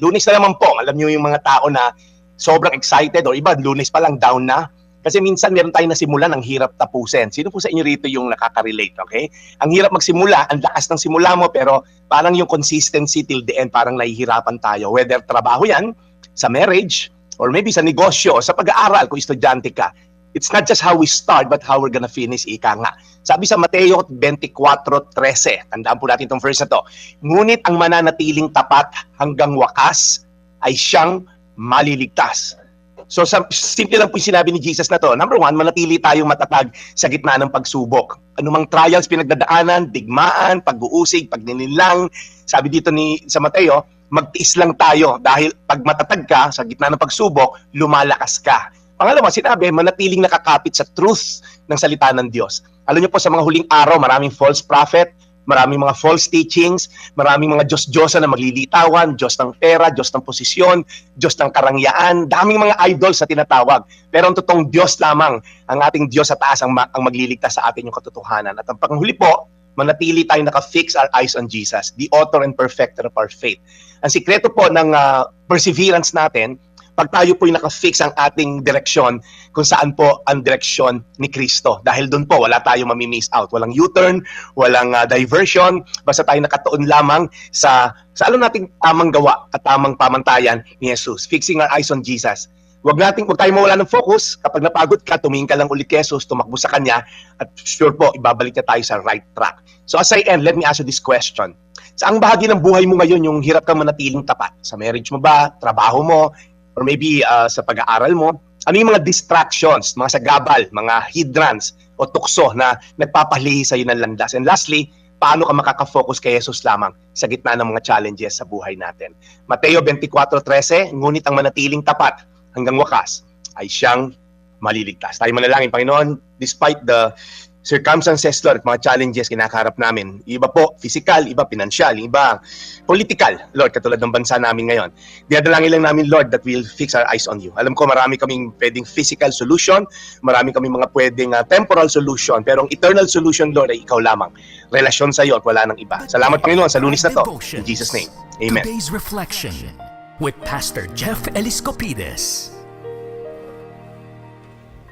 Lunes na naman po, alam niyo yung mga tao na sobrang excited o iba, Lunes pa lang down na. Kasi minsan meron tayong nasimulan, ang hirap tapusin. Sino po sa inyo rito yung nakaka-relate, okay? Ang hirap magsimula, ang lakas ng simula mo, pero parang yung consistency till the end, parang nahihirapan tayo. Whether trabaho yan, sa marriage, or maybe sa negosyo, o sa pag-aaral kung estudyante ka. It's not just how we start, but how we're gonna finish, ika nga. Sabi sa Mateo 24:13, tandaan po natin itong verse na to, ngunit ang mananatiling tapat hanggang wakas ay siyang maliligtas. So simple lang po yung sinabi ni Jesus na to. Number one, manatili tayong matatag sa gitna ng pagsubok. Anumang trials pinagdadaanan, digmaan, pag-uusig, pagnininlang, sabi dito sa Mateo, magtiis lang tayo dahil pag matatag ka sa gitna ng pagsubok, lumalakas ka. Pangalawa, sinabi, manatiling nakakapit sa truth ng salita ng Diyos. Alam niyo po, sa mga huling araw, maraming false prophet, maraming mga false teachings, maraming mga Diyos-Diyosa na maglilitawan, Diyos ng pera, Diyos ng posisyon, Diyos ng karangyaan, daming mga idol sa tinatawag. Pero ang totoong Diyos lamang, ang ating Diyos sa taas ang magliligtas sa atin yung katotohanan. At ang panghuli po, manatili tayong naka-fix our eyes on Jesus, the author and perfecter of our faith. Ang sikreto po ng perseverance natin, pag tayo po yung naka-fix ang ating direksyon kung saan po ang direksyon ni Kristo. Dahil doon po, wala tayong mamimiss out. Walang U-turn, walang diversion, basta tayo nakatuon lamang sa alam nating tamang gawa at tamang pamantayan ni Jesus. Fixing our eyes on Jesus. Huwag tayong mawala ng focus. Kapag napagod ka, tumingin ka lang ulit kay Jesus, tumakbo sa Kanya, at sure po, ibabalik niya tayo sa right track. So as I end, let me ask you this question. Saang bahagi ng buhay mo ngayon yung hirap kang manatiling tapat? Sa marriage mo ba? Trabaho mo? Or maybe sa pag-aaral mo? Ano yung mga distractions, mga sagabal, mga hindrance o tukso na nagpapalihi sa iyo ng landas? And lastly, paano ka makaka-focus kay Jesus lamang sa gitna ng mga challenges sa buhay natin? Mateo 24:13, ngunit ang manatiling tapat hanggang wakas ay siyang maliligtas. Tayo manalangin, Panginoon, despite the circumstances, Lord, mga challenges kinakaharap namin. Iba po, physical, iba financial, iba political, Lord, katulad ng bansa namin ngayon. Dinadalangin lang namin, Lord, that we'll fix our eyes on you. Alam ko, marami kaming pwedeng physical solution, marami kaming mga pwedeng temporal solution, pero ang eternal solution, Lord, ay ikaw lamang. Relasyon sa iyo at wala nang iba. Salamat, Panginoon, sa Lunes na to. In Jesus' name, Amen. Today's Reflection with Pastor Jeff Eliscopides.